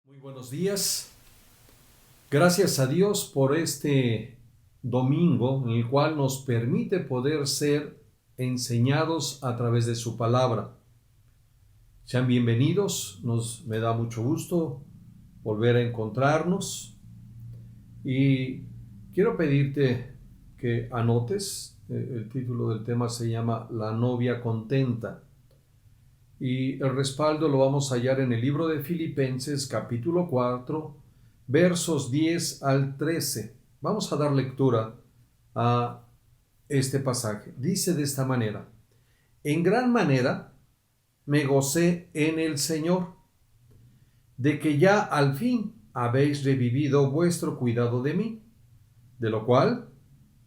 Muy buenos días. Gracias a Dios por este domingo en el cual nos permite poder ser enseñados a través de su palabra. Sean bienvenidos, me da mucho gusto volver a encontrarnos y quiero pedirte que anotes, el título del tema se llama La novia contenta. Y el respaldo lo vamos a hallar en el libro de Filipenses capítulo 4, versos 10 al 13. Vamos a dar lectura a este pasaje. Dice de esta manera: En gran manera me gocé en el Señor, de que ya al fin habéis revivido vuestro cuidado de mí, de lo cual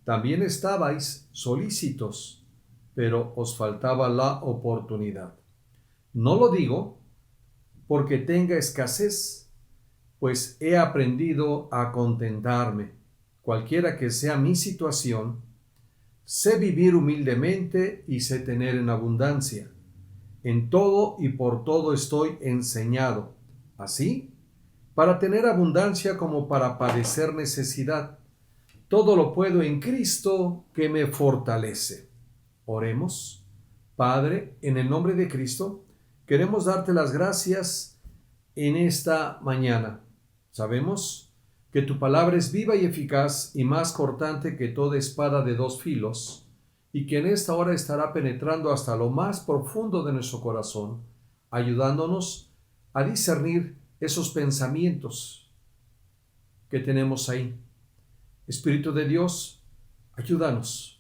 también estabais solícitos, pero os faltaba la oportunidad. No lo digo porque tenga escasez, pues he aprendido a contentarme, cualquiera que sea mi situación. Sé vivir humildemente y sé tener en abundancia. En todo y por todo estoy enseñado, así, para tener abundancia como para padecer necesidad. Todo lo puedo en Cristo que me fortalece. Oremos. Padre, en el nombre de Cristo, queremos darte las gracias en esta mañana. Sabemos que tu palabra es viva y eficaz y más cortante que toda espada de dos filos, y que en esta hora estará penetrando hasta lo más profundo de nuestro corazón, ayudándonos a discernir esos pensamientos que tenemos ahí. Espíritu de Dios, ayúdanos.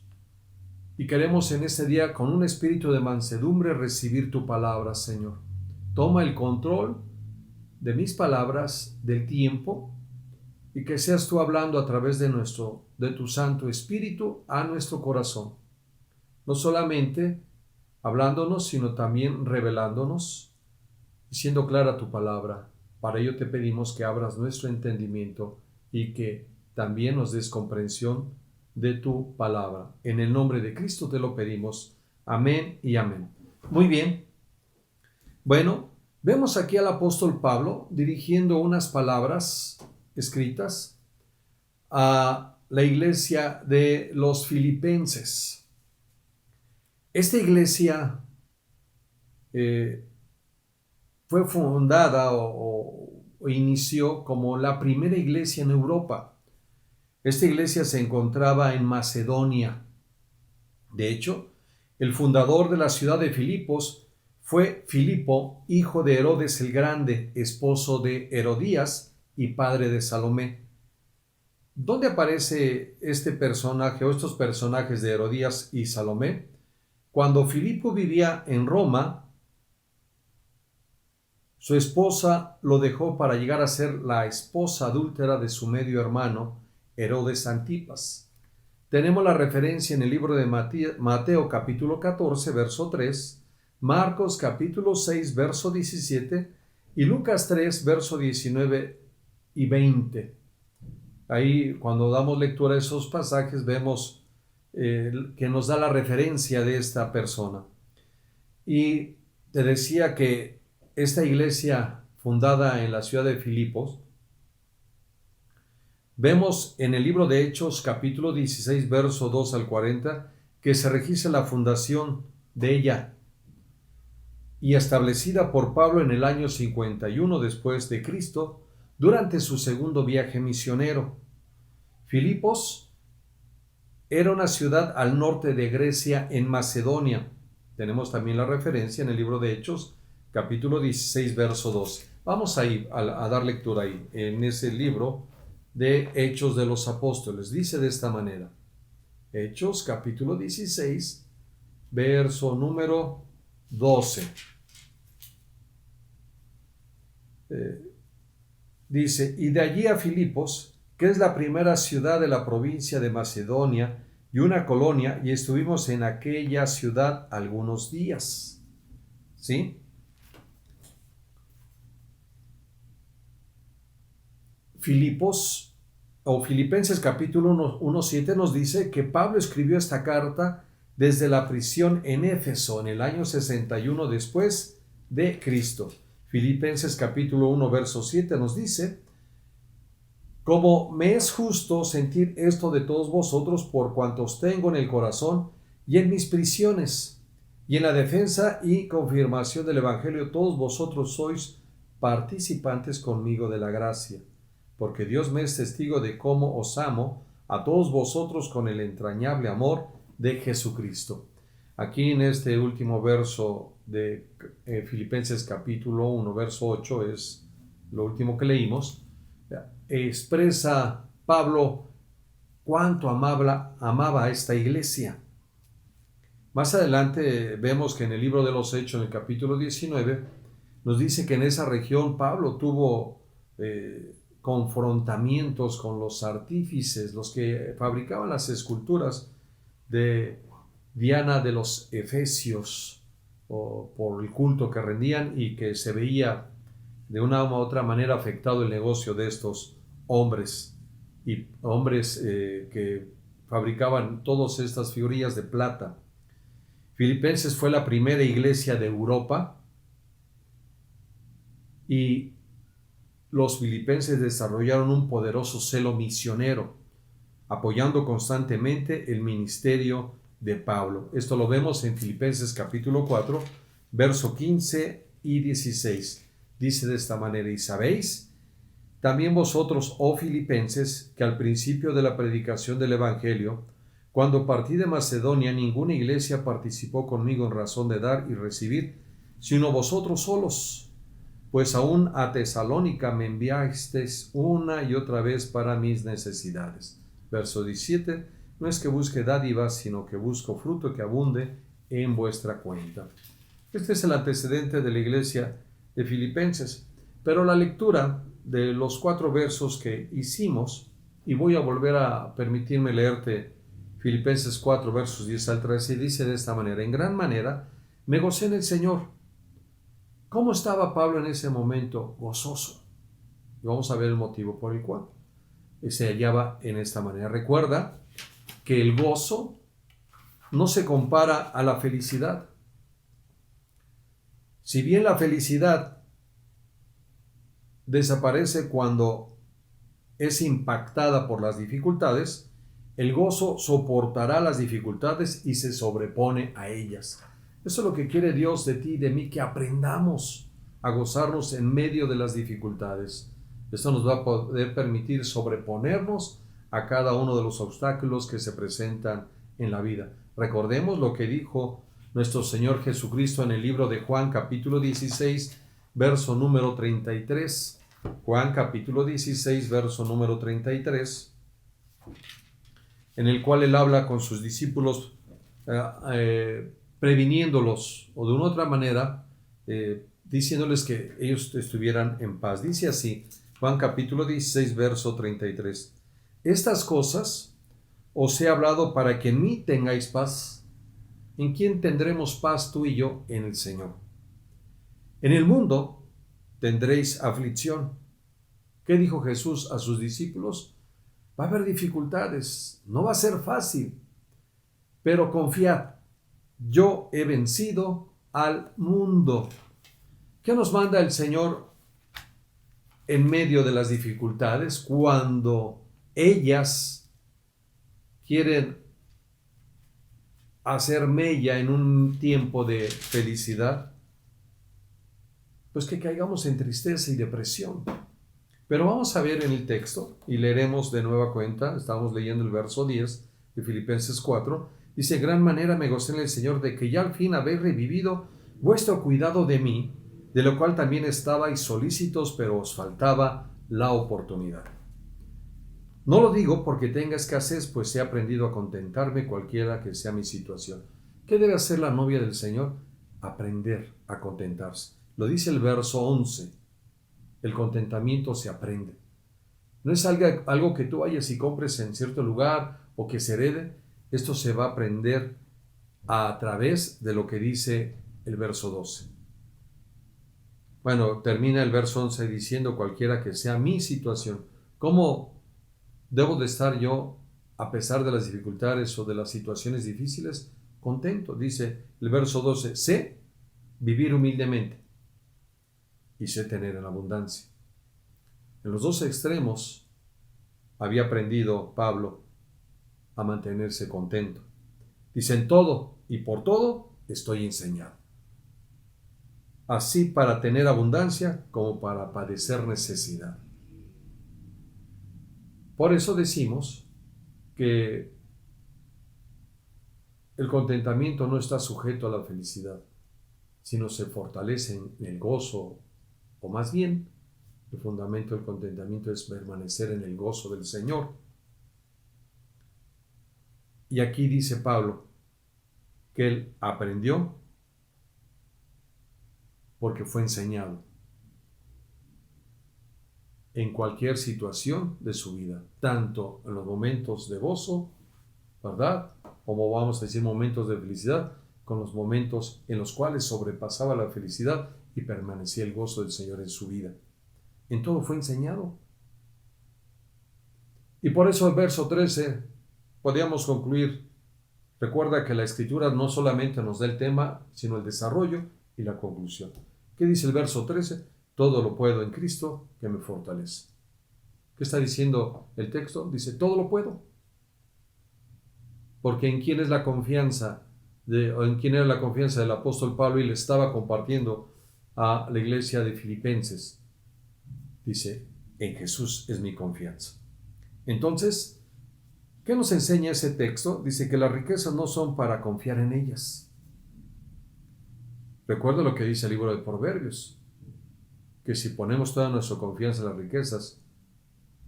Y queremos en este día, con un espíritu de mansedumbre, recibir tu palabra, Señor. Toma el control de mis palabras, del tiempo, y que seas tú hablando a través de tu Santo Espíritu a nuestro corazón. No solamente hablándonos, sino también revelándonos y siendo clara tu palabra. Para ello te pedimos que abras nuestro entendimiento y que también nos des comprensión de tu palabra. En el nombre de Cristo te lo pedimos. Amén y amén. Muy bien. Bueno, vemos aquí al apóstol Pablo dirigiendo unas palabras escritas a la iglesia de los filipenses. Esta iglesia fue fundada o inició como la primera iglesia en Europa. Esta iglesia se encontraba en Macedonia. De hecho, el fundador de la ciudad de Filipos fue Filipo, hijo de Herodes el Grande, esposo de Herodías y padre de Salomé. ¿Dónde aparece este personaje o estos personajes de Herodías y Salomé? Cuando Filipo vivía en Roma, su esposa lo dejó para llegar a ser la esposa adúltera de su medio hermano, Herodes Antipas. Tenemos la referencia en el libro de Mateo capítulo 14, verso 3, Marcos capítulo 6, verso 17 y Lucas 3, verso 19 y 20. Ahí, cuando damos lectura a esos pasajes, vemos que nos da la referencia de esta persona. Y te decía que esta iglesia fundada en la ciudad de Filipos, vemos en el libro de Hechos, capítulo 16, verso 2 al 40, que se registra la fundación de ella y establecida por Pablo en el año 51 después de Cristo, durante su segundo viaje misionero. Filipos era una ciudad al norte de Grecia, en Macedonia. Tenemos también la referencia en el libro de Hechos, capítulo 16, verso 12. Vamos a ir a dar lectura ahí, en ese libro de Hechos de los Apóstoles. Dice de esta manera: Hechos capítulo 16, verso número 12. Dice: y de allí a Filipos, que es la primera ciudad de la provincia de Macedonia y una colonia, y estuvimos en aquella ciudad algunos días. ¿Sí? Filipos o Filipenses capítulo 1:7 nos dice que Pablo escribió esta carta desde la prisión en Éfeso en el año 61 después de Cristo. Filipenses capítulo 1, verso 7 nos dice: como me es justo sentir esto de todos vosotros, por cuantos tengo en el corazón y en mis prisiones, y en la defensa y confirmación del Evangelio, todos vosotros sois participantes conmigo de la gracia, porque Dios me es testigo de cómo os amo a todos vosotros con el entrañable amor de Jesucristo. Aquí en este último verso de Filipenses capítulo 1, verso 8, es lo último que leímos, expresa Pablo cuánto amaba a esta iglesia. Más adelante vemos que en el libro de los Hechos, en el capítulo 19, nos dice que en esa región Pablo tuvo confrontamientos con los artífices, los que fabricaban las esculturas de Diana de los Efesios, por el culto que rendían, y que se veía de una u otra manera afectado el negocio de estos hombres que fabricaban todas estas figurillas de plata. Filipenses fue la primera iglesia de Europa y los filipenses desarrollaron un poderoso celo misionero, apoyando constantemente el ministerio de Pablo. Esto lo vemos en Filipenses capítulo 4, verso 15 y 16. Dice de esta manera: y sabéis también vosotros, oh filipenses, que al principio de la predicación del Evangelio, cuando partí de Macedonia, ninguna iglesia participó conmigo en razón de dar y recibir, sino vosotros solos, pues aún a Tesalónica me enviasteis una y otra vez para mis necesidades. Verso 17, no es que busque dádivas, sino que busco fruto que abunde en vuestra cuenta. Este es el antecedente de la iglesia de Filipenses, pero la lectura de los 4 versos que hicimos, y voy a volver a permitirme leerte Filipenses 4, versos 10 al 13, dice de esta manera: en gran manera me gocé en el Señor. ¿Cómo estaba Pablo en ese momento? Gozoso. Y vamos a ver el motivo por el cual se hallaba en esta manera. Recuerda que el gozo no se compara a la felicidad. Si bien la felicidad desaparece cuando es impactada por las dificultades, el gozo soportará las dificultades y se sobrepone a ellas. Eso es lo que quiere Dios de ti y de mí, que aprendamos a gozarnos en medio de las dificultades. Esto nos va a poder permitir sobreponernos a cada uno de los obstáculos que se presentan en la vida. Recordemos lo que dijo nuestro Señor Jesucristo en el libro de Juan capítulo 16, verso número 33. Juan capítulo 16, verso número 33, en el cual él habla con sus discípulos, previniéndolos, o de una otra manera, diciéndoles que ellos estuvieran en paz. Dice así, Juan capítulo 16, verso 33. Estas cosas os he hablado para que en mí tengáis paz. ¿En quién tendremos paz tú y yo? En el Señor. En el mundo tendréis aflicción. ¿Qué dijo Jesús a sus discípulos? Va a haber dificultades, no va a ser fácil, pero confiad, yo he vencido al mundo. ¿Qué nos manda el Señor en medio de las dificultades cuando ellas quieren hacer mella en un tiempo de felicidad? Pues que caigamos en tristeza y depresión. Pero vamos a ver en el texto, y leeremos de nueva cuenta, estamos leyendo el verso 10 de Filipenses 4, dice: gran manera me gocé en el Señor de que ya al fin habéis revivido vuestro cuidado de mí, de lo cual también estabais solícitos, pero os faltaba la oportunidad. No lo digo porque tenga escasez, pues he aprendido a contentarme cualquiera que sea mi situación. ¿Qué debe hacer la novia del Señor? Aprender a contentarse. Lo dice el verso 11. El contentamiento se aprende. No es algo que tú vayas y compres en cierto lugar o que se herede. Esto se va a aprender a través de lo que dice el verso 12. Bueno, termina el verso 11 diciendo: cualquiera que sea mi situación. ¿Cómo debo de estar yo a pesar de las dificultades o de las situaciones difíciles? Contento. Dice el verso 12: sé vivir humildemente. y sé tener en abundancia. En los dos extremos había aprendido Pablo a mantenerse contento. Dice, en todo y por todo estoy enseñado. Así para tener abundancia como para padecer necesidad. Por eso decimos que el contentamiento no está sujeto a la felicidad, sino se fortalece en el gozo, o más bien, el fundamento del contentamiento es permanecer en el gozo del Señor. Y aquí dice Pablo que él aprendió porque fue enseñado en cualquier situación de su vida, tanto en los momentos de gozo, ¿verdad? Como vamos a decir momentos de felicidad, con los momentos en los cuales sobrepasaba la felicidad y permanecía el gozo del Señor en su vida. En todo fue enseñado. Y por eso el verso 13 podríamos concluir. Recuerda que la Escritura no solamente nos da el tema, sino el desarrollo y la conclusión. ¿Qué dice el verso 13? Todo lo puedo en Cristo que me fortalece. ¿Qué está diciendo el texto? Dice, todo lo puedo. Porque en quién es la confianza, o en quién era la confianza del apóstol Pablo y le estaba compartiendo a la iglesia de Filipenses. Dice, en Jesús es mi confianza. Entonces, ¿qué nos enseña ese texto? Dice que las riquezas no son para confiar en ellas. Recuerda lo que dice el libro de Proverbios, que si ponemos toda nuestra confianza en las riquezas,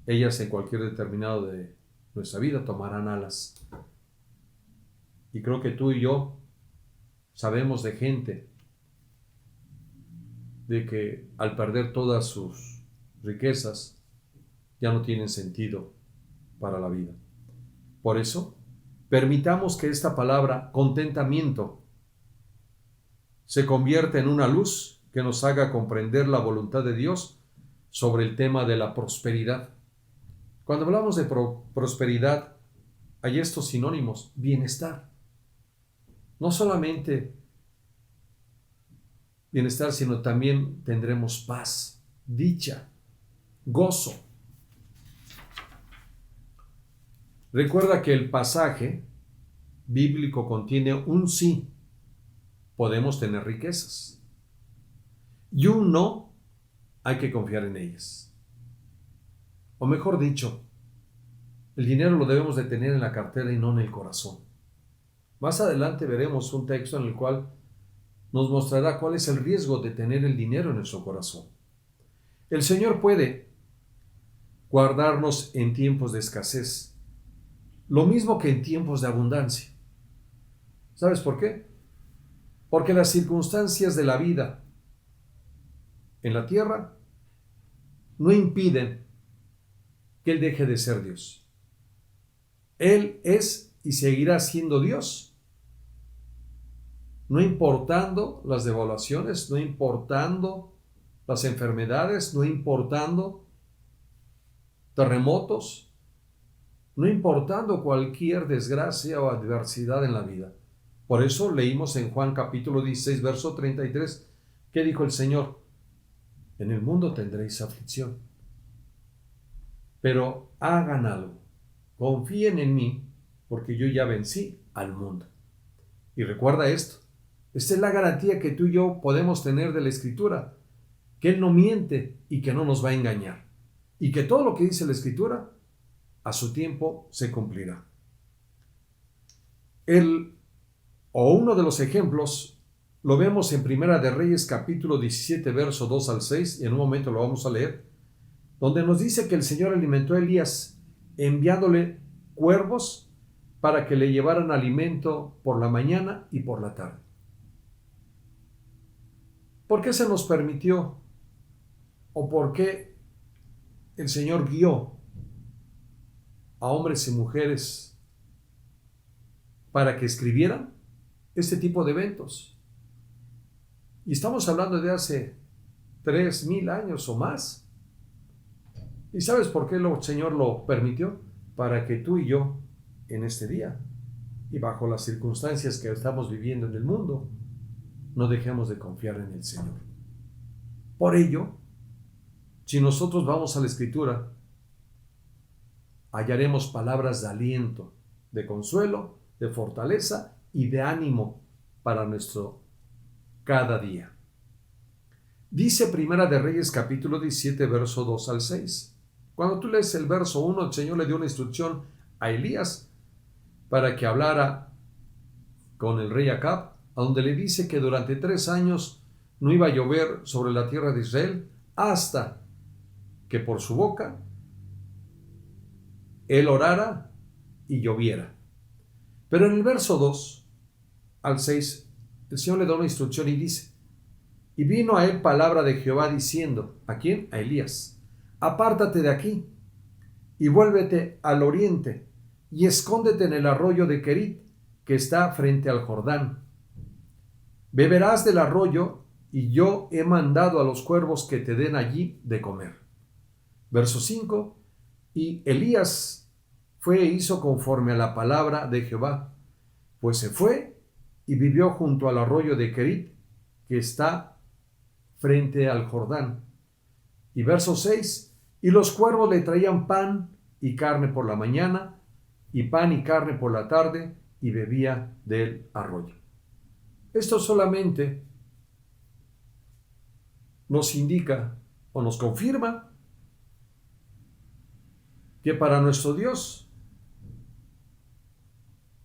ellas en cualquier determinado de nuestra vida tomarán alas. Y creo que tú y yo sabemos de gente de que al perder todas sus riquezas ya no tienen sentido para la vida. Por eso, permitamos que esta palabra contentamiento se convierta en una luz que nos haga comprender la voluntad de Dios sobre el tema de la prosperidad. Cuando hablamos de prosperidad, hay estos sinónimos: bienestar. No solamente bienestar, sino también tendremos paz, dicha, gozo. Recuerda que el pasaje bíblico contiene un sí. Podemos tener riquezas. Y un no, hay que confiar en ellas. O mejor dicho, el dinero lo debemos de tener en la cartera y no en el corazón. Más adelante veremos un texto en el cual nos mostrará cuál es el riesgo de tener el dinero en nuestro corazón. El Señor puede guardarnos en tiempos de escasez, lo mismo que en tiempos de abundancia. ¿Sabes por qué? Porque las circunstancias de la vida en la tierra no impiden que Él deje de ser Dios. Él es y seguirá siendo Dios, no importando las devaluaciones, no importando las enfermedades, no importando terremotos, no importando cualquier desgracia o adversidad en la vida. Por eso leímos en Juan capítulo 16, verso 33, ¿qué dijo el Señor? En el mundo tendréis aflicción, pero hagan algo, confíen en mí, porque yo ya vencí al mundo. Y recuerda esto, esta es la garantía que tú y yo podemos tener de la Escritura, que Él no miente y que no nos va a engañar, y que todo lo que dice la Escritura, a su tiempo se cumplirá. Uno de los ejemplos lo vemos en Primera de Reyes capítulo 17, verso 2 al 6, y en un momento lo vamos a leer, donde nos dice que el Señor alimentó a Elías enviándole cuervos para que le llevaran alimento por la mañana y por la tarde. ¿Por qué se nos permitió o por qué el Señor guió a hombres y mujeres para que escribieran este tipo de eventos? Y estamos hablando de hace 3,000 años o más. ¿Y sabes por qué el Señor lo permitió? Para que tú y yo, en este día, y bajo las circunstancias que estamos viviendo en el mundo, no dejemos de confiar en el Señor. Por ello, si nosotros vamos a la Escritura, hallaremos palabras de aliento, de consuelo, de fortaleza y de ánimo para nuestro cada día. Dice Primera de Reyes capítulo 17, verso 2 al 6. Cuando tú lees el verso 1, el Señor le dio una instrucción a Elías para que hablara con el rey Acab, a donde le dice que durante 3 años no iba a llover sobre la tierra de Israel hasta que por su boca él orara y lloviera. Pero en el verso 2 al 6, el Señor le da una instrucción y dice: y vino a él palabra de Jehová diciendo, ¿a quién? A Elías: apártate de aquí y vuélvete al oriente y escóndete en el arroyo de Querit, que está frente al Jordán. Beberás del arroyo, y yo he mandado a los cuervos que te den allí de comer. Verso 5. Y Elías fue e hizo conforme a la palabra de Jehová, pues se fue y vivió junto al arroyo de Querit, que está frente al Jordán. Y verso 6. Y los cuervos le traían pan y carne por la mañana, y pan y carne por la tarde, y bebía del arroyo. Esto solamente nos indica o nos confirma que para nuestro Dios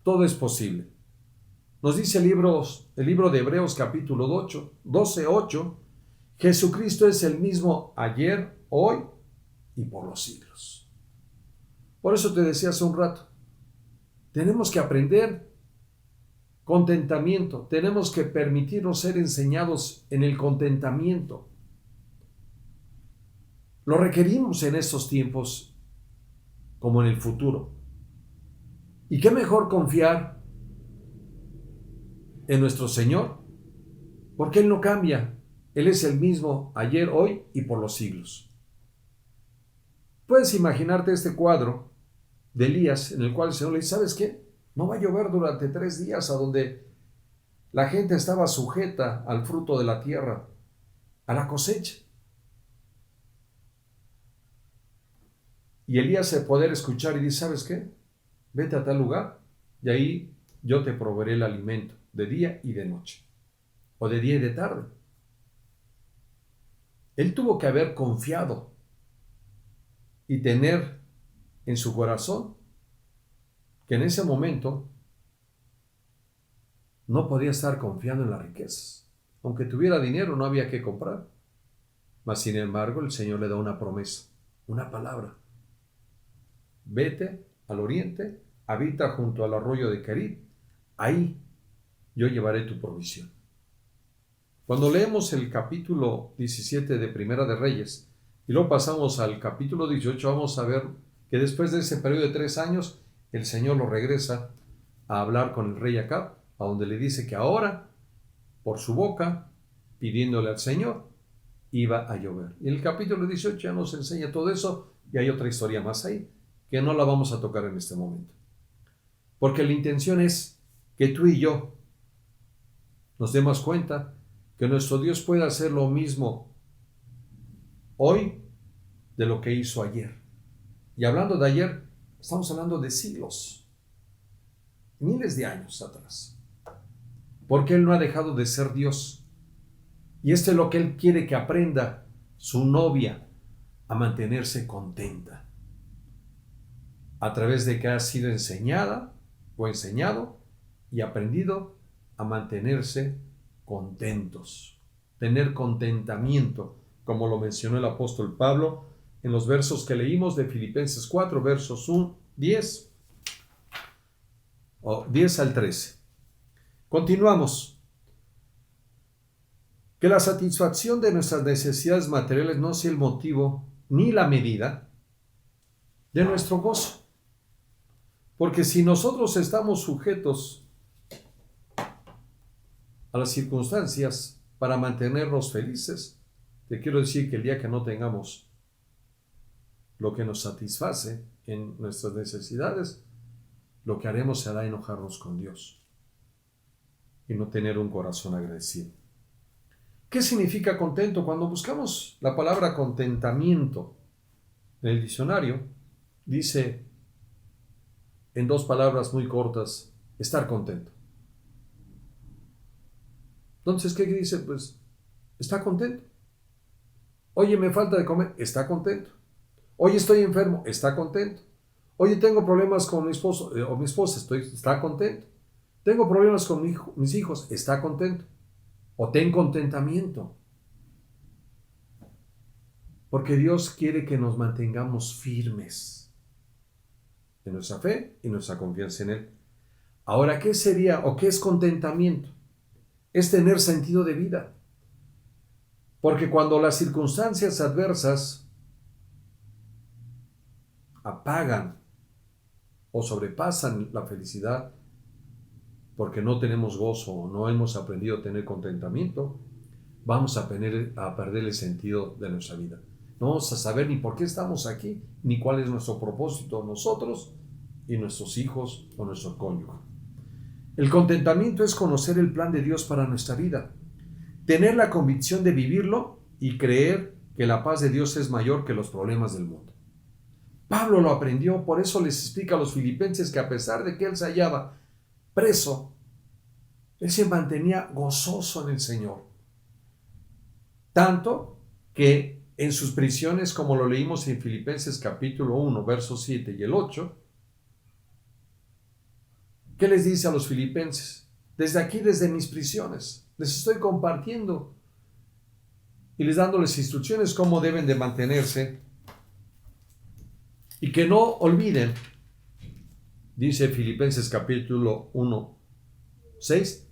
todo es posible. Nos dice el libro de Hebreos capítulo 12:8, Jesucristo es el mismo ayer, hoy y por los siglos. Por eso te decía hace un rato, tenemos que aprender contentamiento, tenemos que permitirnos ser enseñados en el contentamiento. Lo requerimos en estos tiempos como en el futuro. ¿Y qué mejor confiar en nuestro Señor? Porque Él no cambia. Él es el mismo ayer, hoy y por los siglos. Puedes imaginarte este cuadro de Elías en el cual el Señor le dice: ¿sabes qué? No va a llover durante 3 días, a donde la gente estaba sujeta al fruto de la tierra, a la cosecha. Y Elías se poder escuchar y dice: ¿sabes qué? Vete a tal lugar y ahí yo te proveeré el alimento de día y de noche, o de día y de tarde. Él tuvo que haber confiado y tener en su corazón que en ese momento no podía estar confiando en las riquezas. Aunque tuviera dinero, no había que comprar. Mas, sin embargo, el Señor le da una promesa, una palabra: vete al oriente, habita junto al arroyo de Querit, ahí yo llevaré tu provisión. Cuando leemos el capítulo 17 de Primera de Reyes y luego pasamos al capítulo 18, vamos a ver que después de ese periodo de 3 años, el Señor lo regresa a hablar con el rey Acab, a donde le dice que ahora, por su boca, pidiéndole al Señor, iba a llover. Y en el capítulo 18 ya nos enseña todo eso, y hay otra historia más ahí, que no la vamos a tocar en este momento. Porque la intención es que tú y yo nos demos cuenta que nuestro Dios puede hacer lo mismo hoy de lo que hizo ayer. Y hablando de ayer, estamos hablando de siglos, miles de años atrás. Porque Él no ha dejado de ser Dios. Y esto es lo que Él quiere que aprenda su novia, a mantenerse contenta. A través de que ha sido enseñada o enseñado y aprendido a mantenerse contentos, tener contentamiento, como lo mencionó el apóstol Pablo en los versos que leímos de Filipenses 4, versos 10 al 13. Continuamos. Que la satisfacción de nuestras necesidades materiales no sea el motivo ni la medida de nuestro gozo. Porque si nosotros estamos sujetos a las circunstancias para mantenernos felices, te quiero decir que el día que no tengamos lo que nos satisface en nuestras necesidades, lo que haremos será enojarnos con Dios y no tener un corazón agradecido. ¿Qué significa contento? Cuando buscamos la palabra contentamiento en el diccionario, dice en dos palabras muy cortas, estar contento. Entonces, ¿qué dice? Pues, está contento. Oye, me falta de comer, está contento. Oye, estoy enfermo, está contento. Oye, tengo problemas con mi esposo o mi esposa, está contento. Tengo problemas con mis hijos, está contento. O ten contentamiento. Porque Dios quiere que nos mantengamos firmes en nuestra fe y nuestra confianza en Él. Ahora, ¿qué sería o qué es contentamiento? Es tener sentido de vida. Porque cuando las circunstancias adversas apagan o sobrepasan la felicidad, porque no tenemos gozo o no hemos aprendido a tener contentamiento, vamos a perder el sentido de nuestra vida. No vamos a saber ni por qué estamos aquí, ni cuál es nuestro propósito, nosotros y nuestros hijos o nuestro cónyuge. El contentamiento es conocer el plan de Dios para nuestra vida, tener la convicción de vivirlo y creer que la paz de Dios es mayor que los problemas del mundo. Pablo lo aprendió, por eso les explica a los filipenses que a pesar de que él se hallaba preso, él se mantenía gozoso en el Señor. Tanto que en sus prisiones, como lo leímos en Filipenses capítulo 1, versos 7 y el 8, ¿qué les dice a los filipenses? Desde aquí, desde mis prisiones, les estoy compartiendo y les dándoles instrucciones cómo deben de mantenerse y que no olviden, dice Filipenses capítulo 1, 6,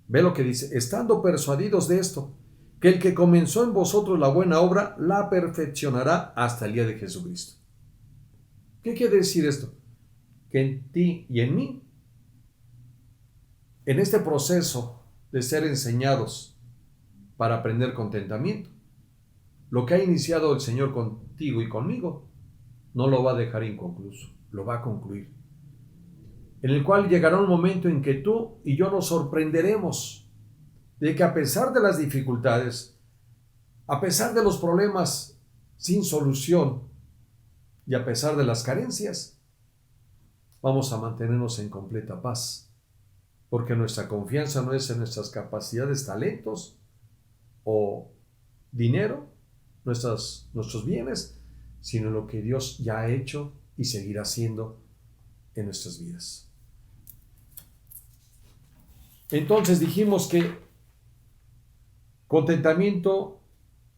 ve lo que dice, estando persuadidos de esto, que el que comenzó en vosotros la buena obra, la perfeccionará hasta el día de Jesucristo. ¿Qué quiere decir esto? Que en ti y en mí, en este proceso de ser enseñados para aprender contentamiento, lo que ha iniciado el Señor contigo y conmigo, no lo va a dejar inconcluso, lo va a concluir. En el cual llegará un momento en que tú y yo nos sorprenderemos de que a pesar de las dificultades, a pesar de los problemas sin solución y a pesar de las carencias, vamos a mantenernos en completa paz, porque nuestra confianza no es en nuestras capacidades, talentos o dinero, nuestros bienes, sino en lo que Dios ya ha hecho y seguirá haciendo en nuestras vidas. Entonces dijimos que contentamiento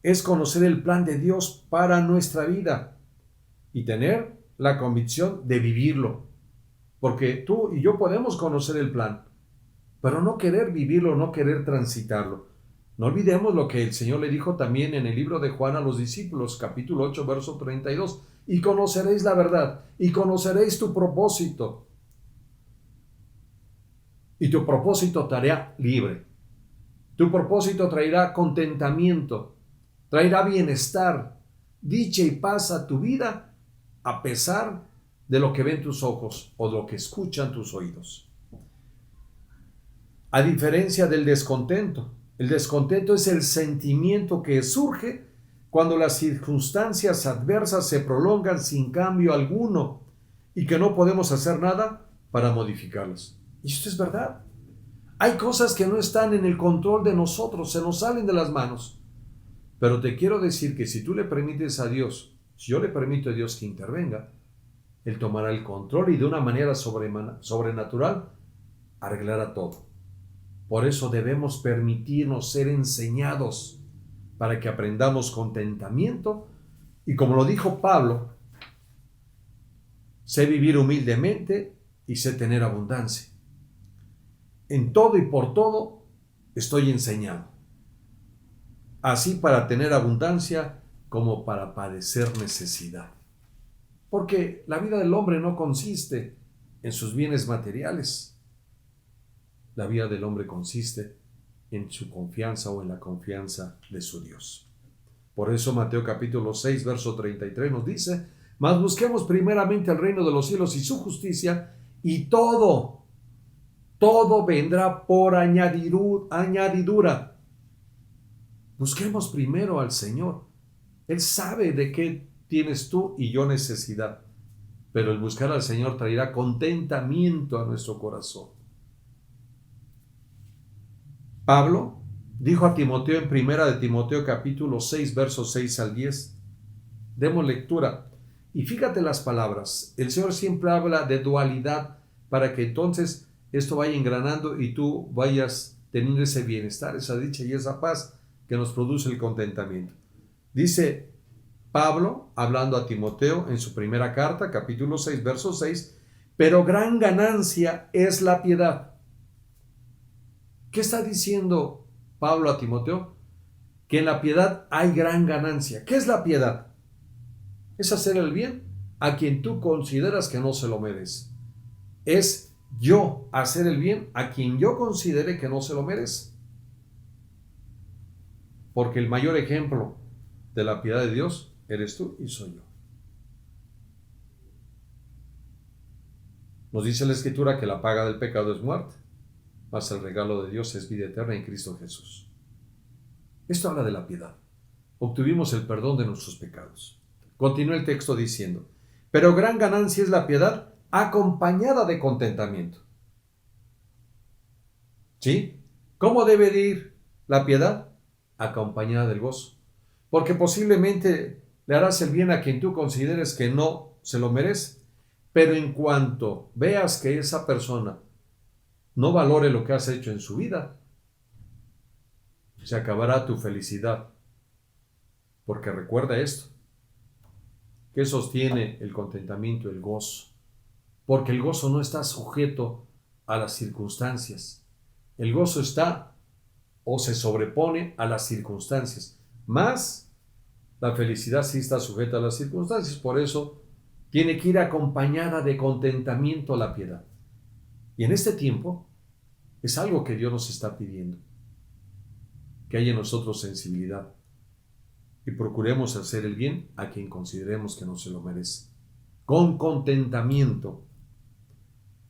es conocer el plan de Dios para nuestra vida y tener la convicción de vivirlo. Porque tú y yo podemos conocer el plan, pero no querer vivirlo, no querer transitarlo. No olvidemos lo que el Señor le dijo también en el libro de Juan a los discípulos, capítulo 8, verso 32. Y conoceréis la verdad, y conoceréis tu propósito. Y tu propósito te hará libre. Tu propósito traerá contentamiento, traerá bienestar, dicha y paz a tu vida, a pesar de lo que ven tus ojos o de lo que escuchan tus oídos. A diferencia del descontento, el descontento es el sentimiento que surge cuando las circunstancias adversas se prolongan sin cambio alguno y que no podemos hacer nada para modificarlas. Y esto es verdad. Hay cosas que no están en el control de nosotros, se nos salen de las manos. Pero te quiero decir que si tú le permites a Dios, si yo le permito a Dios que intervenga, Él tomará el control y de una manera sobrenatural arreglará todo. Por eso debemos permitirnos ser enseñados para que aprendamos contentamiento y, como lo dijo Pablo, sé vivir humildemente y sé tener abundancia. En todo y por todo estoy enseñado, así para tener abundancia como para padecer necesidad. Porque la vida del hombre no consiste en sus bienes materiales. La vida del hombre consiste en su confianza o en la confianza de su Dios. Por eso Mateo capítulo 6, verso 33 nos dice, mas busquemos primeramente el reino de los cielos y su justicia, y todo vendrá por añadidura. Busquemos primero al Señor. Él sabe de qué tienes tú y yo necesidad, pero el buscar al Señor traerá contentamiento a nuestro corazón. Pablo dijo a Timoteo en primera de Timoteo capítulo 6, versos 6 al 10. Demos lectura. Y fíjate las palabras. El Señor siempre habla de dualidad para que entonces esto vaya engranando y tú vayas teniendo ese bienestar, esa dicha y esa paz que nos produce el contentamiento. Dice Pablo, hablando a Timoteo en su primera carta, capítulo 6, verso 6, pero gran ganancia es la piedad. ¿Qué está diciendo Pablo a Timoteo? Que en la piedad hay gran ganancia. ¿Qué es la piedad? Es hacer el bien a quien tú consideras que no se lo merece. Es yo hacer el bien a quien yo considere que no se lo merece. Porque el mayor ejemplo de la piedad de Dios eres tú y soy yo. Nos dice la Escritura que la paga del pecado es muerte, mas el regalo de Dios es vida eterna en Cristo Jesús. Esto habla de la piedad. Obtuvimos el perdón de nuestros pecados. Continúa el texto diciendo, pero gran ganancia es la piedad acompañada de contentamiento. ¿Sí? ¿Cómo debe de ir la piedad? Acompañada del gozo. Porque posiblemente le harás el bien a quien tú consideres que no se lo merece, pero en cuanto veas que esa persona no valore lo que has hecho en su vida, se acabará tu felicidad. Porque recuerda esto, que sostiene el contentamiento, el gozo. Porque el gozo no está sujeto a las circunstancias. El gozo está o se sobrepone a las circunstancias. Más la felicidad sí está sujeta a las circunstancias. Por eso tiene que ir acompañada de contentamiento la piedad. Y en este tiempo es algo que Dios nos está pidiendo. Que haya en nosotros sensibilidad. Y procuremos hacer el bien a quien consideremos que no se lo merece. Con contentamiento.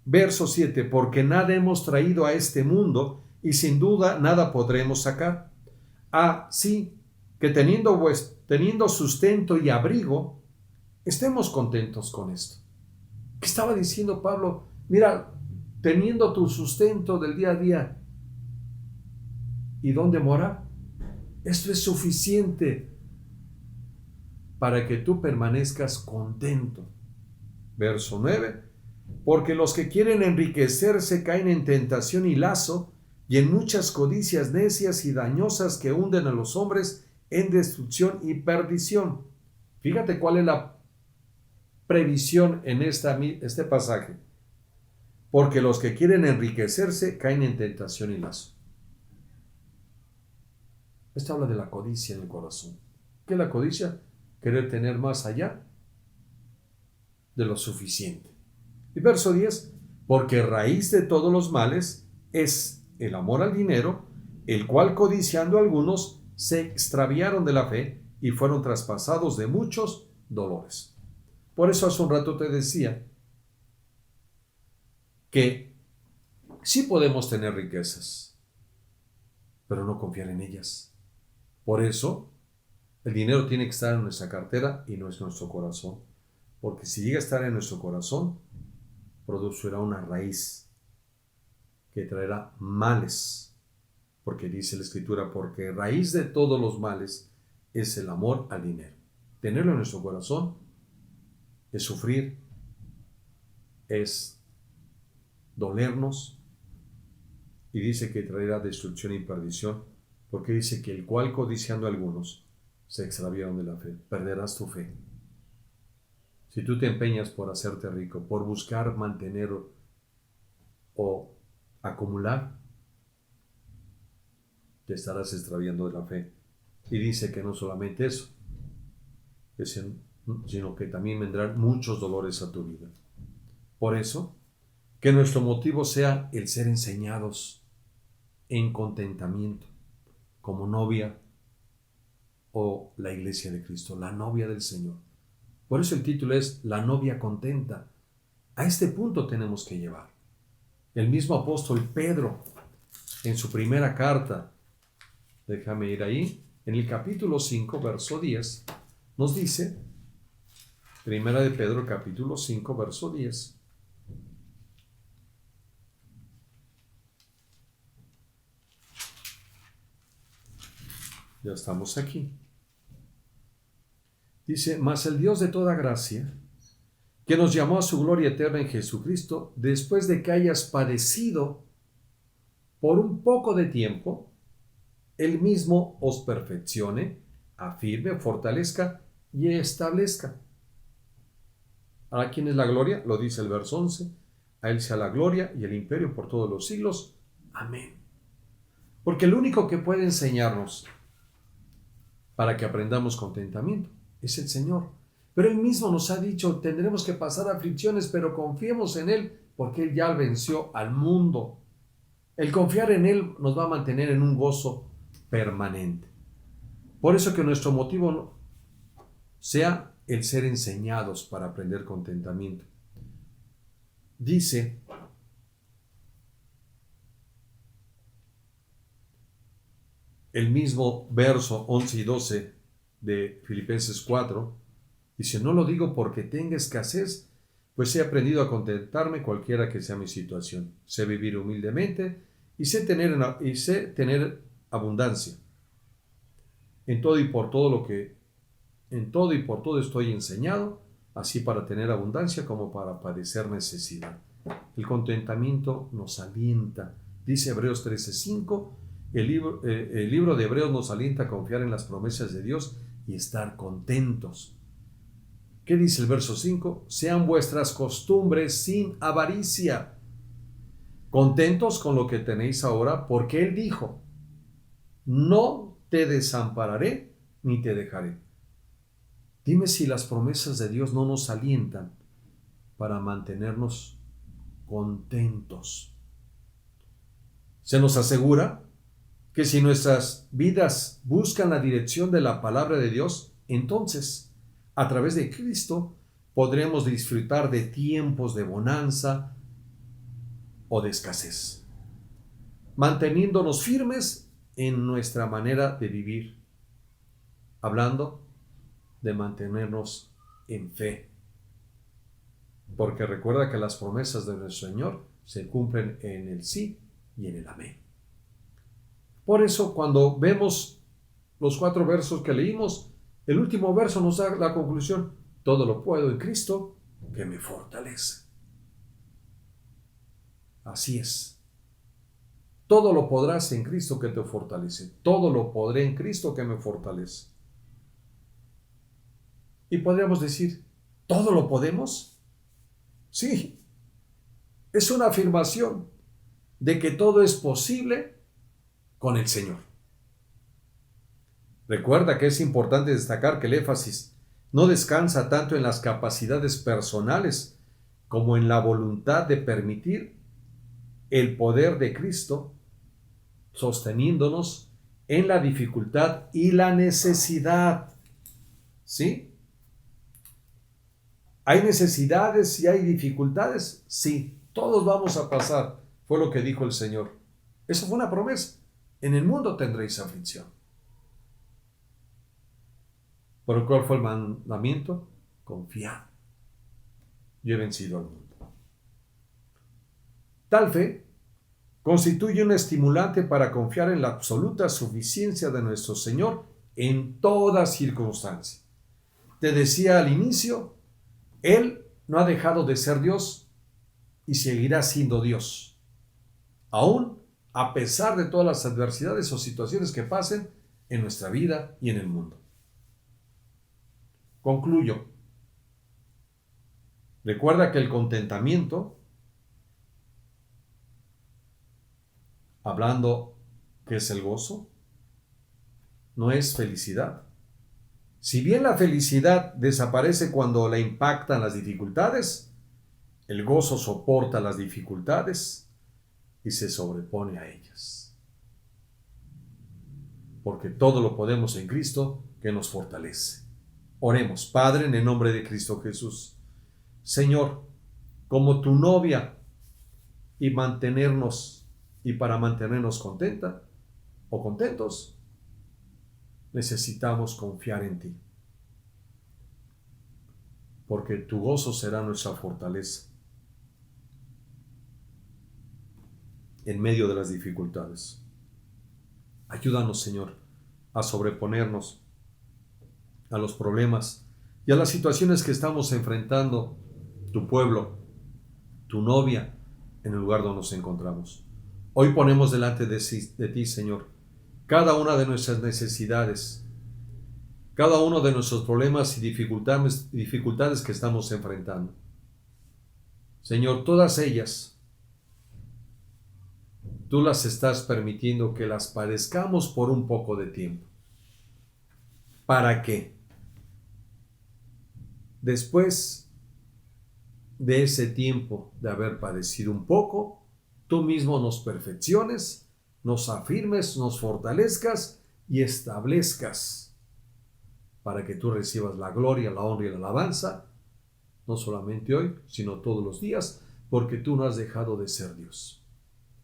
Verso 7. Porque nada hemos traído a este mundo y sin duda nada podremos sacar. Así que teniendo sustento y abrigo, estemos contentos con esto. ¿Qué estaba diciendo Pablo? Mira, teniendo tu sustento del día a día, ¿y dónde mora? Esto es suficiente para que tú permanezcas contento. Verso 9. Porque los que quieren enriquecerse caen en tentación y lazo y en muchas codicias necias y dañosas que hunden a los hombres en destrucción y perdición. Fíjate cuál es la previsión en este pasaje. Porque los que quieren enriquecerse caen en tentación y lazo. Esto habla de la codicia en el corazón. ¿Qué es la codicia? Querer tener más allá de lo suficiente. Y verso 10, porque raíz de todos los males es el amor al dinero, el cual codiciando algunos se extraviaron de la fe y fueron traspasados de muchos dolores. Por eso hace un rato te decía que sí podemos tener riquezas, pero no confiar en ellas. Por eso el dinero tiene que estar en nuestra cartera y no es nuestro corazón, porque si llega a estar en nuestro corazón, producirá una raíz que traerá males, porque dice la Escritura, porque raíz de todos los males es el amor al dinero. Tenerlo en nuestro corazón es sufrir, es dolernos, y dice que traerá destrucción y perdición, porque dice que el cual codiciando a algunos se extraviaron de la fe. Perderás tu fe. Si tú te empeñas por hacerte rico, por buscar mantener o acumular, te estarás extraviando de la fe. Y dice que no solamente eso, sino que también vendrán muchos dolores a tu vida. Por eso, que nuestro motivo sea el ser enseñados en contentamiento, como novia o la iglesia de Cristo, la novia del Señor. Por eso el título es La novia contenta. A este punto tenemos que llevar. El mismo apóstol Pedro, en su primera carta, déjame ir ahí, En el capítulo 5, verso 10, nos dice, Primera de Pedro, capítulo 5, verso 10, ya estamos aquí. Dice, mas el Dios de toda gracia, que nos llamó a su gloria eterna en Jesucristo, después de que hayas padecido por un poco de tiempo, Él mismo os perfeccione, afirme, fortalezca y establezca. ¿A quién es la gloria? Lo dice el verso 11. A Él sea la gloria y el imperio por todos los siglos. Amén. Porque el único que puede enseñarnos para que aprendamos contentamiento es el Señor. Pero Él mismo nos ha dicho, tendremos que pasar aflicciones, pero confiemos en Él, porque Él ya venció al mundo. El confiar en Él nos va a mantener en un gozo permanente. Por eso que nuestro motivo sea el ser enseñados para aprender contentamiento. Dice el mismo verso 11 y 12 de Filipenses 4, dice, no lo digo porque tenga escasez, pues he aprendido a contentarme cualquiera que sea mi situación. Sé vivir humildemente y sé tener abundancia. En todo y por todo estoy enseñado, así para tener abundancia como para padecer necesidad. El contentamiento nos alienta. Dice Hebreos 13:5, el libro de Hebreos nos alienta a confiar en las promesas de Dios y estar contentos. ¿Qué dice el verso 5? Sean vuestras costumbres sin avaricia, contentos con lo que tenéis ahora, porque Él dijo, no te desampararé ni te dejaré. Dime si las promesas de Dios no nos alientan para mantenernos contentos. Se nos asegura que si nuestras vidas buscan la dirección de la palabra de Dios, entonces, a través de Cristo, podremos disfrutar de tiempos de bonanza o de escasez, manteniéndonos firmes en nuestra manera de vivir, hablando de mantenernos en fe. Porque recuerda que las promesas de nuestro Señor se cumplen en el sí y en el amén. Por eso, cuando vemos los 4 versos que leímos, el último verso nos da la conclusión: todo lo puedo en Cristo que me fortalece. Así es. Todo lo podrás en Cristo que te fortalece. Todo lo podré en Cristo que me fortalece. Y podríamos decir, ¿todo lo podemos? Sí. Es una afirmación de que todo es posible con el Señor. Recuerda que es importante destacar que el énfasis no descansa tanto en las capacidades personales como en la voluntad de permitir el poder de Cristo sosteniéndonos en la dificultad y la necesidad. ¿Sí? ¿Hay necesidades y hay dificultades? Sí, todos vamos a pasar. Fue lo que dijo el Señor. Eso fue una promesa. En el mundo tendréis aflicción. ¿Pero cuál fue el mandamiento? Confiad. Yo he vencido al mundo. Tal fe constituye un estimulante para confiar en la absoluta suficiencia de nuestro Señor en toda circunstancia. Te decía al inicio, Él no ha dejado de ser Dios y seguirá siendo Dios, aún a pesar de todas las adversidades o situaciones que pasen en nuestra vida y en el mundo. Concluyo. Recuerda que el contentamiento, hablando que es el gozo, no es felicidad. Si bien la felicidad desaparece cuando la impactan las dificultades, el gozo soporta las dificultades y se sobrepone a ellas. Porque todo lo podemos en Cristo que nos fortalece. Oremos. Padre, en el nombre de Cristo Jesús. Señor, como tu novia y para mantenernos contenta o contentos, necesitamos confiar en ti, porque tu gozo será nuestra fortaleza en medio de las dificultades. Ayúdanos, Señor, a sobreponernos a los problemas y a las situaciones que estamos enfrentando, tu pueblo, tu novia, en el lugar donde nos encontramos. Hoy ponemos delante de ti, Señor, cada una de nuestras necesidades, cada uno de nuestros problemas y dificultades que estamos enfrentando. Señor, todas ellas, tú las estás permitiendo que las padezcamos por un poco de tiempo. ¿Para qué? Después de ese tiempo de haber padecido un poco, tú mismo nos perfecciones, nos afirmes, nos fortalezcas y establezcas para que tú recibas la gloria, la honra y la alabanza, no solamente hoy, sino todos los días, porque tú no has dejado de ser Dios.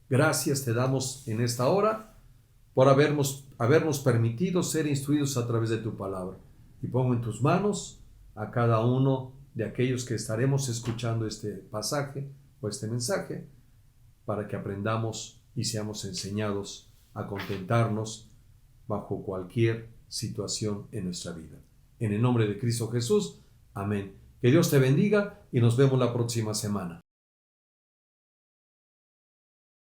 Gracias te damos en esta hora por habernos permitido ser instruidos a través de tu palabra. Y pongo en tus manos a cada uno de aquellos que estaremos escuchando este pasaje o este mensaje, para que aprendamos y seamos enseñados a contentarnos bajo cualquier situación en nuestra vida. En el nombre de Cristo Jesús, amén. Que Dios te bendiga y nos vemos la próxima semana.